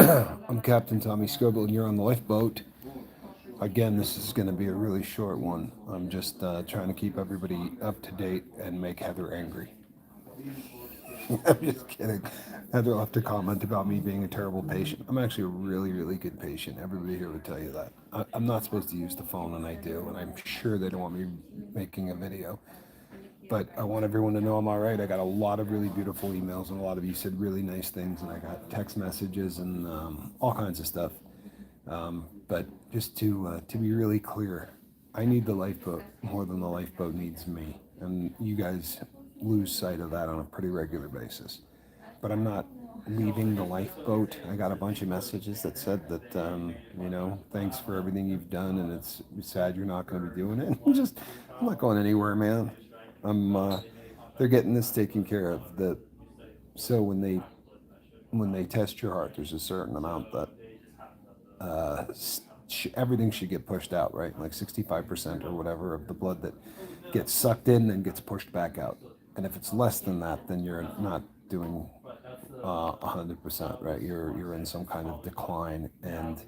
I'm Captain Tommy Scoble, and you're on the lifeboat. Again, this is going to be a really short one. I'm just trying to keep everybody up to date and make Heather angry. I'm just kidding. Heather will have to comment about me being a terrible patient. I'm actually a really, really good patient. Everybody here would tell you that. I'm not supposed to use the phone, and I do, and I'm sure they don't want me making a video. But I want everyone to know I'm all right. I got a lot of really beautiful emails, and a lot of you said really nice things, and I got text messages and all kinds of stuff. But just to be really clear, I need the lifeboat more than the lifeboat needs me, and you guys lose sight of that on a pretty regular basis. But I'm not leaving the lifeboat. I got a bunch of messages that said that thanks for everything you've done, and it's sad you're not going to be doing it. I'm not going anywhere, man. I'm they're getting this taken care of. So when they test your heart, there's a certain amount that everything should get pushed out, right? Like 65% or whatever of the blood that gets sucked in and gets pushed back out. And if it's less than that, then you're not doing 100%, right? You're in some kind of decline, and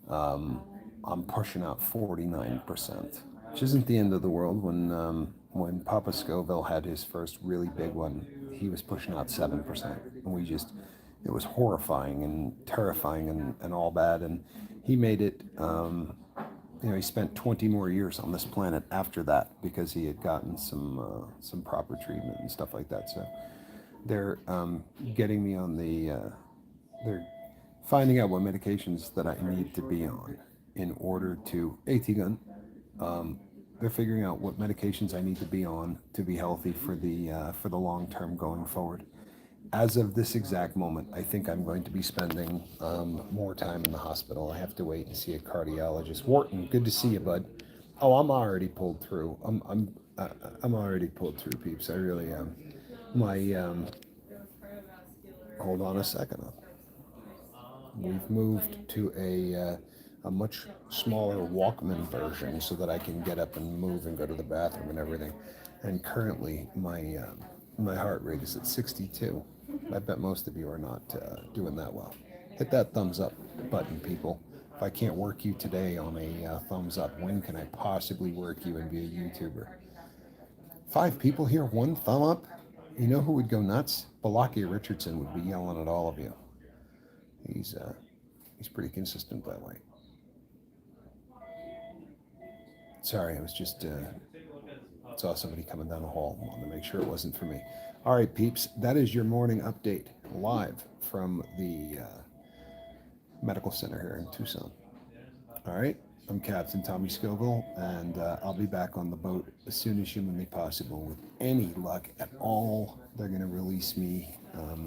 I'm pushing out 49%, which isn't the end of the world. When Papa Scoville had his first really big one, he was pushing out 7%, and it was horrifying and terrifying and all bad. And he made it. He spent 20 more years on this planet after that because he had gotten some proper treatment and stuff like that. So they're getting me on they're finding out what medications that I need to be on in order to AT gun. They're figuring out what medications I need to be on to be healthy for the long term going forward. As of this exact moment, I think I'm going to be spending more time in the hospital. I have to wait and see a cardiologist. Wharton, good to see you, bud. Oh, I'm already pulled through. I'm already pulled through, peeps. I really am. My hold on a second. We've moved to a much smaller Walkman version so that I can get up and move and go to the bathroom and everything. And currently, my heart rate is at 62. I bet most of you are not doing that well. Hit that thumbs up button, people. If I can't work you today on a thumbs up, when can I possibly work you and be a YouTuber? 5 people here, one thumb up. You know who would go nuts? Balaki Richardson would be yelling at all of you. He's uh, he's pretty consistent that way. Sorry, I was just saw somebody coming down the hall. Wanted to make sure it wasn't for me. All right, peeps, that is your morning update live from the medical center here in Tucson. All right, I'm Captain Tommy Scoville, and I'll be back on the boat as soon as humanly possible. With any luck at all, they're going to release me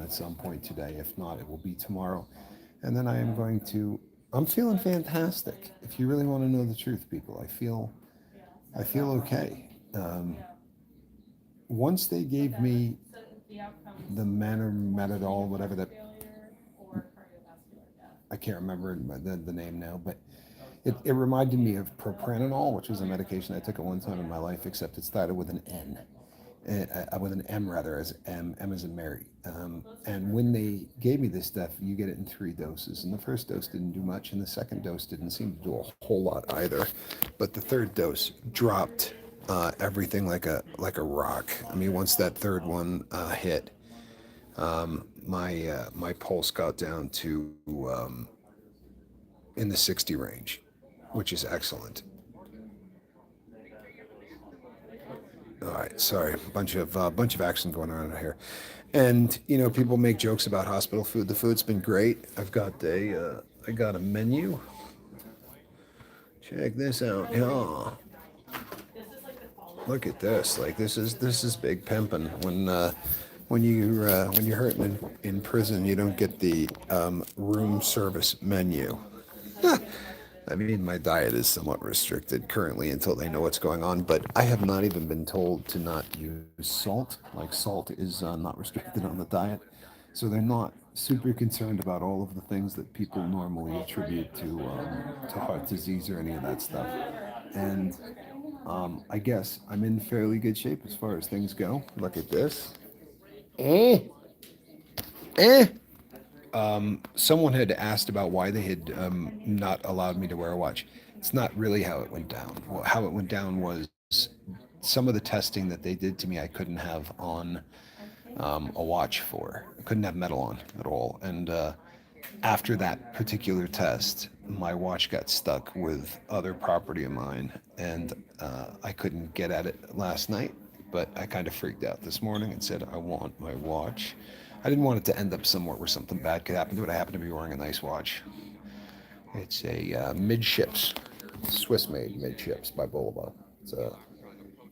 at some point today. If not, it will be tomorrow. And then I am going to. I'm feeling fantastic. If you really want to know the truth, people, I feel okay. Once they gave me the Manometadol, whatever that, I can't remember the name now, but it reminded me of propranolol, which was a medication I took at one time in my life, except it started with an N, with an M rather, as M as in Mary. And when they gave me this stuff, you get it in 3 doses, and the first dose didn't do much, and the second dose didn't seem to do a whole lot either, but the third dose dropped everything like a rock. I mean, once that third one hit, my pulse got down to in the 60 range, which is excellent. All right, sorry, bunch of action going on here, and people make jokes about hospital food. The food's been great. I got a menu. Check this out. Yeah, look at this. Like this is big pimping. When you're hurting in prison, you don't get the room service menu. I mean, my diet is somewhat restricted currently until they know what's going on, but I have not even been told to not use salt. Like, salt is not restricted on the diet. So they're not super concerned about all of the things that people normally attribute to heart disease or any of that stuff. And I guess I'm in fairly good shape as far as things go. Look at this. Eh? Eh? Someone had asked about why they had not allowed me to wear a watch. It's not really how it went down. Well, how it went down was some of the testing that they did to me, I couldn't have on a watch for. I couldn't have metal on at all. And after that particular test, my watch got stuck with other property of mine, and I couldn't get at it last night. But I kind of freaked out this morning and said, I want my watch. I didn't want it to end up somewhere where something bad could happen to it. I happen to be wearing a nice watch. It's a midships, Swiss made midships by Bulova. It's a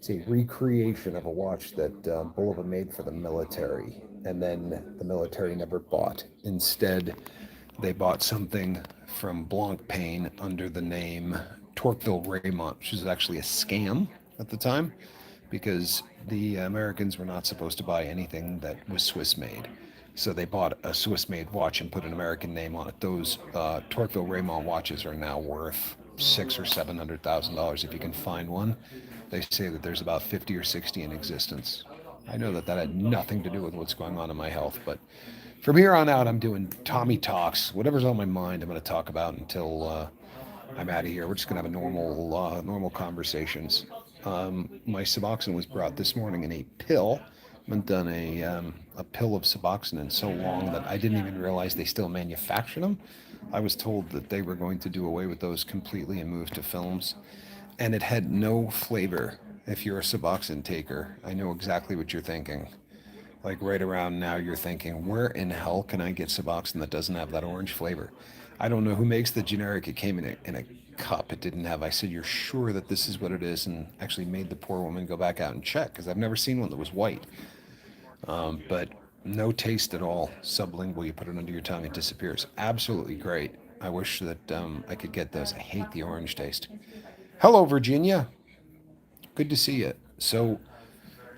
it's a recreation of a watch that Bulova made for the military, and then the military never bought. Instead, they bought something from Blancpain under the name Torqueville Raymond, which is actually a scam at the time because the Americans were not supposed to buy anything that was Swiss made. So they bought a Swiss made watch and put an American name on it. Those Torqueville Raymond watches are now worth six or $700,000 if you can find one. They say that there's about 50 or 60 in existence. I know that that had nothing to do with what's going on in my health, but from here on out, I'm doing Tommy talks. Whatever's on my mind, I'm going to talk about until I'm out of here. We're just gonna have a normal conversations. My Suboxone was brought this morning in a pill. I haven't done a pill of Suboxone in so long that I didn't even realize they still manufacture them. I was told that they were going to do away with those completely and move to films, and it had no flavor. If you're a Suboxone taker, I know exactly what you're thinking. Like right around now, you're thinking, where in hell can I get Suboxone that doesn't have that orange flavor? I don't know who makes the generic. It came in a cup. It didn't have. I said, you're sure that this is what it is? And actually made the poor woman go back out and check because I've never seen one that was white. But no taste at all. Sublingual, you put it under your tongue, it disappears. Absolutely great. I wish that I could get those. I hate the orange taste. Hello, Virginia. Good to see you. So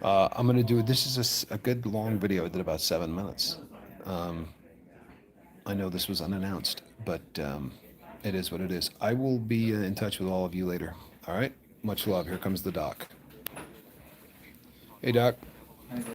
I'm gonna do this is a good long video. I did about 7 minutes. I know this was unannounced, but it is what it is. I will be in touch with all of you later. All right. Much love. Here comes the doc. Hey, doc.